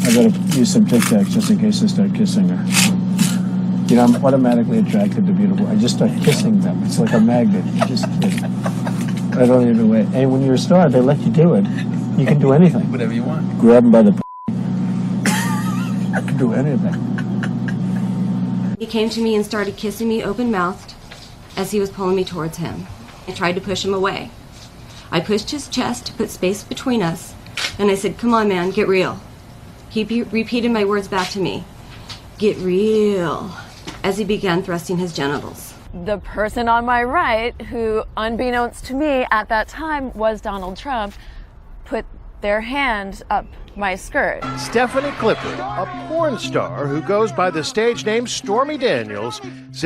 I gotta use some Tic Tacs just in case I start kissing her. You know, I'm automatically attracted to beautiful. I just start kissing them. It's like a magnet. You just kiss. I don't even wait. And when you're a star, they let you do it. You can do anything. Whatever you want. Grab them by the. I can do anything. He came to me and started kissing me open-mouthed as he was pulling me towards him. I tried to push him away. I pushed his chest to put space between us, and I said, "Come on, man, get real." He repeated my words back to me, "Get real," as he began thrusting his genitals. The person on my right, who unbeknownst to me at that time was Donald Trump, put their hand up my skirt. Stephanie Clifford, a porn star who goes by the stage name Stormy Daniels,